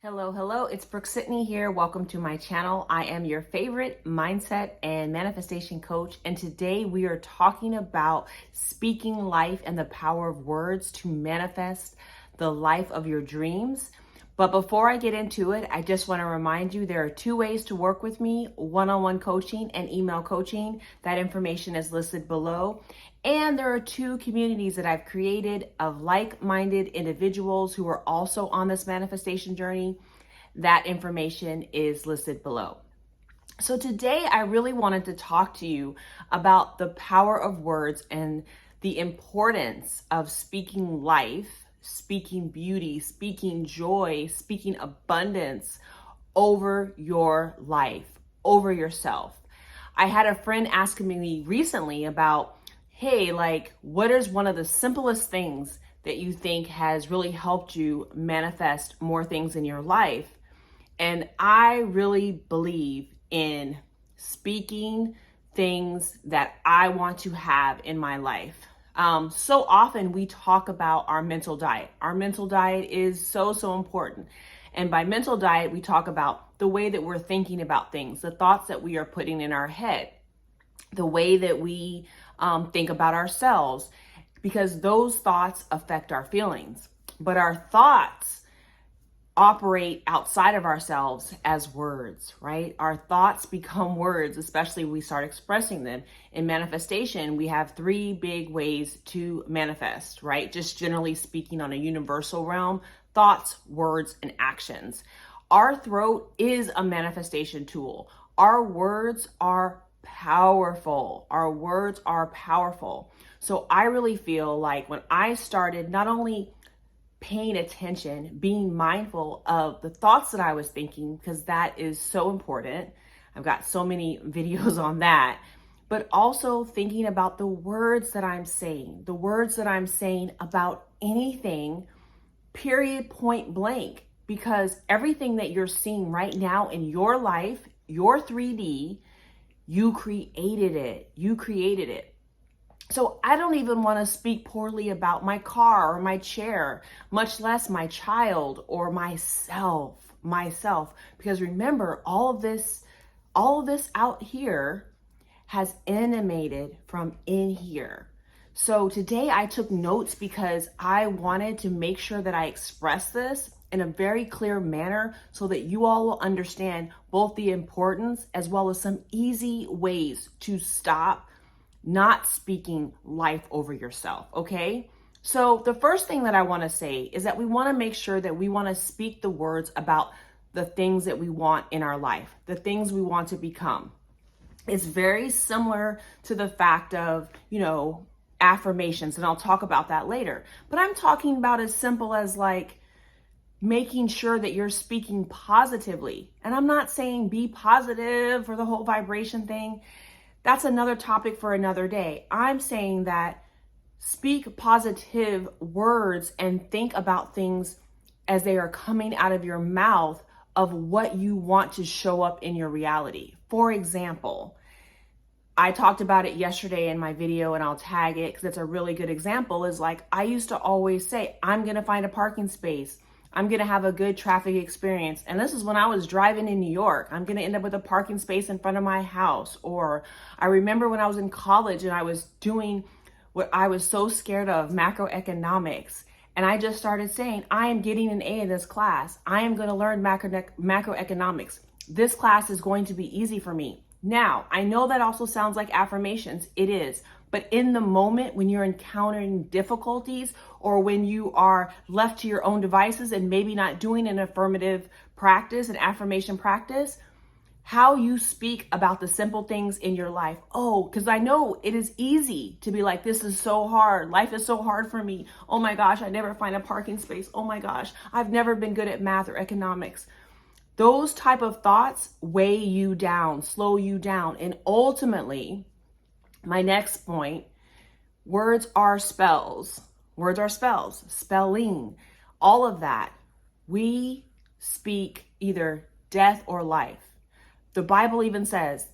Hello, it's Brooke-Sidney here. Welcome to my channel. I am your favorite mindset and manifestation coach. And today we are talking about speaking life and the power of words to manifest the life of your dreams. But before I get into it, I just want to remind you there are two ways to work with me: one-on-one coaching and email coaching. That information is listed below. And there are two communities that I've created of like-minded individuals who are also on this manifestation journey. That information is listed below. So today I really wanted to talk to you about the power of words and the importance of speaking life, speaking beauty, speaking joy, speaking abundance over your life, over yourself. I had a friend asking me recently about, hey, what is one of the simplest things that you think has really helped you manifest more things in your life? And I really believe in speaking things that I want to have in my life. So often we talk about our mental diet. Our mental diet is so important. And by mental diet, we talk about the way that we're thinking about things, the thoughts that we are putting in our head, the way that we think about ourselves, because those thoughts affect our feelings. But our thoughts operate outside of ourselves as words, right? Our thoughts become words, especially when we start expressing them. In manifestation, we have three big ways to manifest, right? Just generally speaking, on a universal realm: thoughts, words, and actions. Our throat is a manifestation tool. Our words are powerful. Our words are powerful. So I really feel like when I started not only paying attention, being mindful of the thoughts that I was thinking, because that is so important. I've got so many videos on that, but also thinking about the words that I'm saying, about anything, period, point blank, because everything that you're seeing right now in your life, your 3D, you created it. So I don't even want to speak poorly about my car or my chair, much less my child or myself, because remember, all of this out here has emanated from in here. So today I took notes because I wanted to make sure that I express this in a very clear manner so that you all will understand both the importance as well as some easy ways to stop not speaking life over yourself, okay? So the first thing that I want to say is that we want to make sure that we want to speak the words about the things that we want in our life, the things we want to become. It's very similar to the fact of, affirmations, and I'll talk about that later. But I'm talking about as simple as making sure that you're speaking positively. And I'm not saying be positive or the whole vibration thing. That's another topic for another day. I'm saying that speak positive words and think about things as they are coming out of your mouth of what you want to show up in your reality. For example, I talked about it yesterday in my video, and I'll tag it because it's a really good example, is I used to always say, I'm going to find a parking space. I'm going to have a good traffic experience. And this is when I was driving in New York. I'm going to end up with a parking space in front of my house. Or I remember when I was in college and I was doing what I was so scared of, macroeconomics. And I just started saying, I am getting an A in this class. I am going to learn macroeconomics. This class is going to be easy for me. Now, I know that also sounds like affirmations. It is. But in the moment when you're encountering difficulties, or when you are left to your own devices and maybe not doing an affirmative practice, an affirmation practice, how you speak about the simple things in your life. Oh, because I know it is easy to be like, this is so hard. Life is so hard for me. Oh my gosh, I never find a parking space. Oh my gosh, I've never been good at math or economics. Those type of thoughts weigh you down, slow you down. And ultimately, my next point, words are spells. Words are spells, spelling, all of that. We speak either death or life. The Bible even says,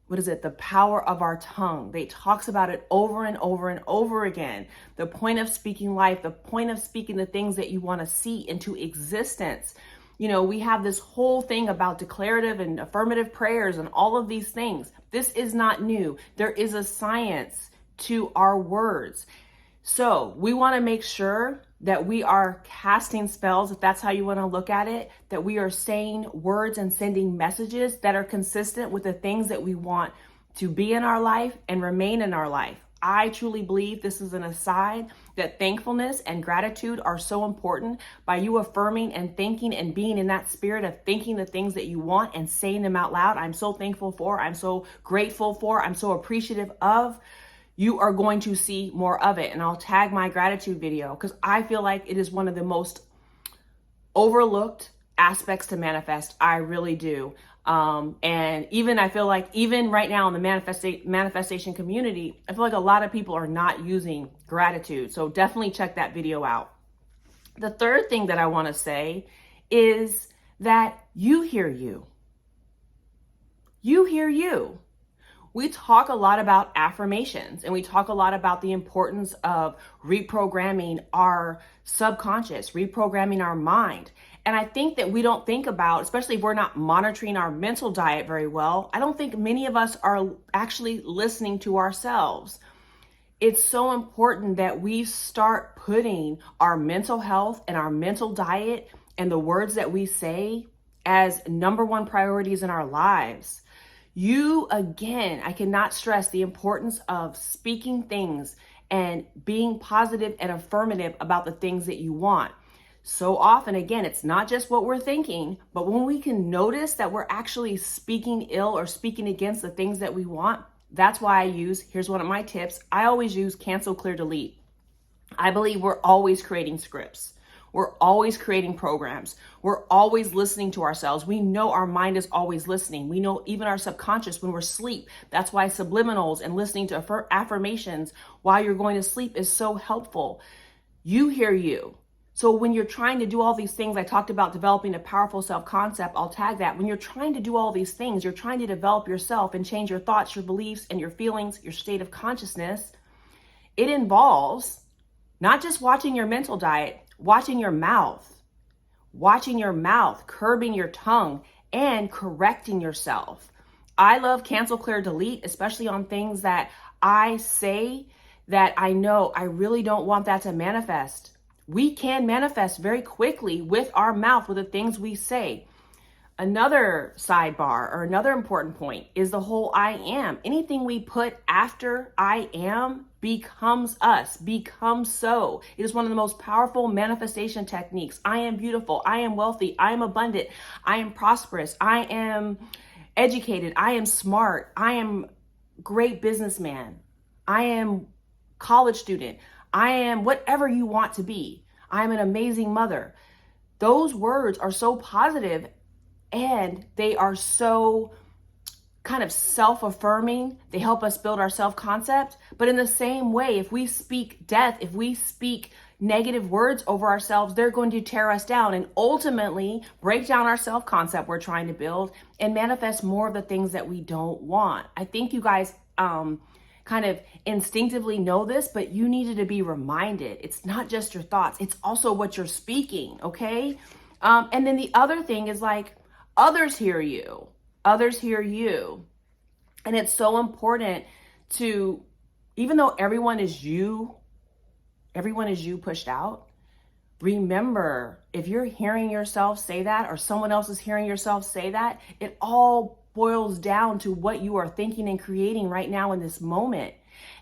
the power of our tongue. They talks about it over and over and over again. The point of speaking life, the point of speaking the things that you want to see into existence. We have this whole thing about declarative and affirmative prayers and all of these things. This is not new. There is a science to our words. So we want to make sure that we are casting spells, if that's how you want to look at it, that we are saying words and sending messages that are consistent with the things that we want to be in our life and remain in our life. I truly believe, this is an aside, that thankfulness and gratitude are so important. By you affirming and thinking and being in that spirit of thinking the things that you want and saying them out loud, I'm so thankful for, I'm so grateful for, I'm so appreciative of, you are going to see more of it. And I'll tag my gratitude video because I feel like it is one of the most overlooked aspects to manifest. I really do. And even I feel like even right now in the manifestation community, I feel like a lot of people are not using gratitude. So definitely check that video out. The third thing that I want to say is that you hear you. You hear you. We talk a lot about affirmations and we talk a lot about the importance of reprogramming our subconscious, reprogramming our mind. And I think that we don't think about, especially if we're not monitoring our mental diet very well, I don't think many of us are actually listening to ourselves. It's so important that we start putting our mental health and our mental diet and the words that we say as number one priorities in our lives. Again, I cannot stress the importance of speaking things and being positive and affirmative about the things that you want. So often, again, it's not just what we're thinking, but when we can notice that we're actually speaking ill or speaking against the things that we want, that's why here's one of my tips. I always use cancel, clear, delete. I believe we're always creating scripts. We're always creating programs. We're always listening to ourselves. We know our mind is always listening. We know even our subconscious when we're asleep. That's why subliminals and listening to affirmations while you're going to sleep is so helpful. You hear you. So when you're trying to do all these things, I talked about developing a powerful self-concept. I'll tag that. When you're trying to do all these things, you're trying to develop yourself and change your thoughts, your beliefs, and your feelings, your state of consciousness. It involves not just watching your mental diet, watching your mouth, curbing your tongue, and correcting yourself. I love cancel, clear, delete, especially on things that I say that I know I really don't want that to manifest. We can manifest very quickly with our mouth, with the things we say. Another sidebar or another important point is the whole I am. Anything we put after I am becomes us, becomes so. It is one of the most powerful manifestation techniques. I am beautiful. I am wealthy. I am abundant. I am prosperous. I am educated. I am smart. I am great businessman. I am college student. I am whatever you want to be. I am an amazing mother. Those words are so positive and they are so kind of self-affirming. They help us build our self-concept. But in the same way, if we speak death, if we speak negative words over ourselves, they're going to tear us down and ultimately break down our self-concept we're trying to build and manifest more of the things that we don't want. I think you guys kind of instinctively know this, but you needed to be reminded. It's not just your thoughts. It's also what you're speaking, okay? And then the other thing is like, others hear you. Others hear you. And it's so important to, even though everyone is you pushed out, remember, if you're hearing yourself say that or someone else is hearing yourself say that, it all boils down to what you are thinking and creating right now in this moment.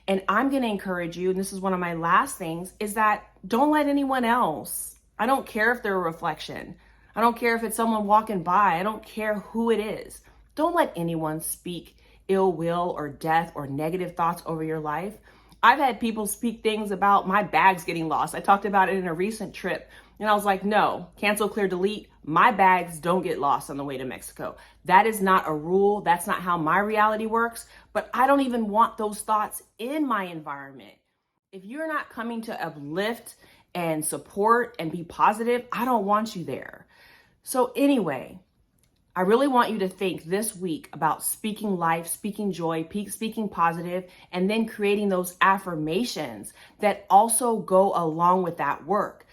And I'm going to encourage you, and this is one of my last things, is that don't let anyone else, I don't care if they're a reflection, I don't care if it's someone walking by, I don't care who it is, don't let anyone speak ill will or death or negative thoughts over your life. I've had people speak things about my bags getting lost. I talked about it in a recent trip. And I was like, no, cancel, clear, delete. My bags don't get lost on the way to Mexico. That is not a rule. That's not how my reality works. But I don't even want those thoughts in my environment. If you're not coming to uplift and support and be positive, I don't want you there. So anyway, I really want you to think this week about speaking life, speaking joy, speaking positive, and then creating those affirmations that also go along with that work.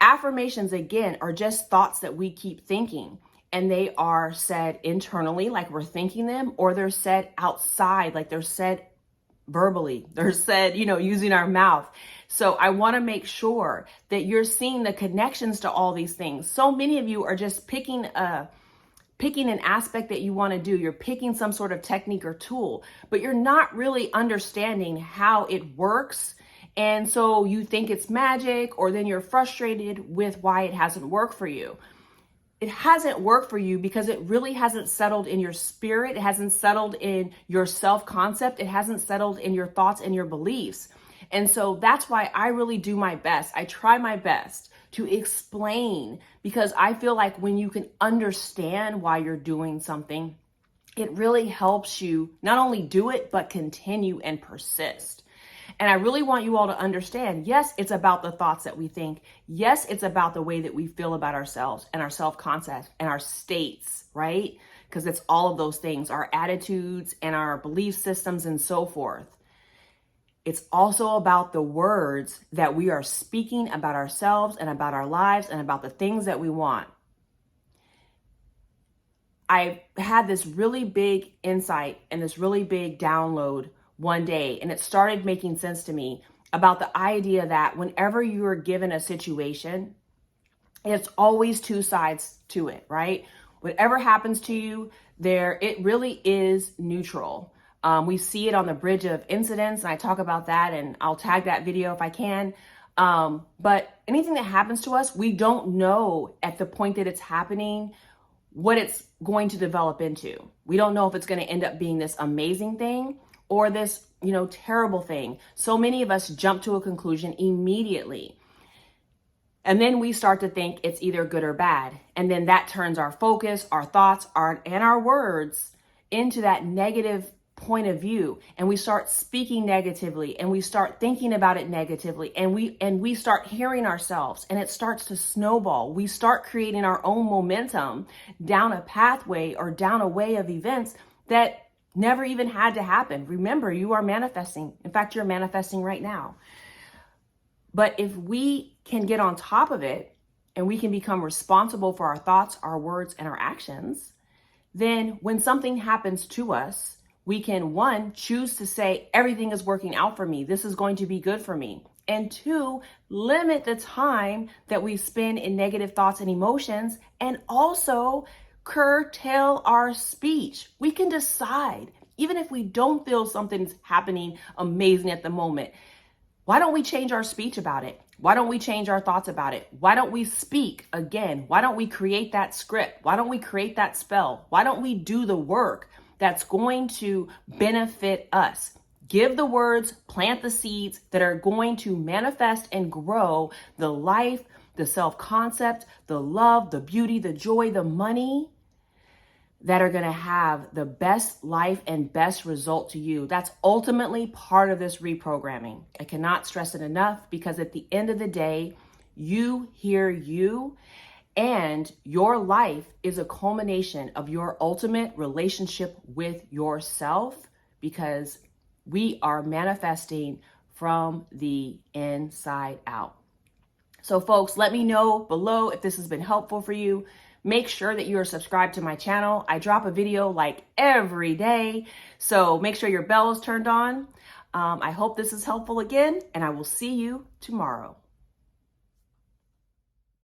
Affirmations, again, are just thoughts that we keep thinking, and they are said internally, like we're thinking them, or they're said outside, like they're said verbally. They're said, using our mouth. So I want to make sure that you're seeing the connections to all these things. So many of you are just picking an aspect that you want to do. You're picking some sort of technique or tool, but you're not really understanding how it works. And so you think it's magic, or then you're frustrated with why it hasn't worked for you. It hasn't worked for you because it really hasn't settled in your spirit. It hasn't settled in your self-concept. It hasn't settled in your thoughts and your beliefs. And so that's why I really do my best. I try my best to explain, because I feel like when you can understand why you're doing something, it really helps you not only do it, but continue and persist. And I really want you all to understand, yes, it's about the thoughts that we think. Yes, it's about the way that we feel about ourselves and our self-concept and our states, right? Because it's all of those things, our attitudes and our belief systems and so forth. It's also about the words that we are speaking about ourselves and about our lives and about the things that we want. I had this really big insight and this really big download one day, and it started making sense to me about the idea that whenever you are given a situation, it's always two sides to it, right? Whatever happens to you there, it really is neutral. We see it on the bridge of incidents, and I talk about that, and I'll tag that video if I can. But anything that happens to us, we don't know at the point that it's happening what it's going to develop into. We don't know if it's going to end up being this amazing thing or this, terrible thing. So many of us jump to a conclusion immediately. And then we start to think it's either good or bad. And then that turns our focus, our thoughts, and our words into that negative point of view. And we start speaking negatively, and we start thinking about it negatively, and we start hearing ourselves, and it starts to snowball. We start creating our own momentum down a pathway or down a way of events that never even had to happen. Remember, you are manifesting. In fact, you're manifesting right now. But if we can get on top of it and we can become responsible for our thoughts, our words, and our actions, then when something happens to us, we can, one, choose to say, everything is working out for me. This is going to be good for me. And two, limit the time that we spend in negative thoughts and emotions, and also curtail our speech. We can decide, even if we don't feel something's happening amazing at the moment, why don't we change our speech about it? Why don't we change our thoughts about it? Why don't we speak again? Why don't we create that script? Why don't we create that spell? Why don't we do the work that's going to benefit us? Give the words, plant the seeds that are going to manifest and grow the life, the self-concept, the love, the beauty, the joy, the money that are going to have the best life and best result to you. That's ultimately part of this reprogramming. I cannot stress it enough, because at the end of the day, you hear you, and your life is a culmination of your ultimate relationship with yourself, because we are manifesting from the inside out. So folks, let me know below if this has been helpful for you. Make sure that you are subscribed to my channel. I drop a video like every day, so make sure your bell is turned on. I hope this is helpful again, and I will see you tomorrow.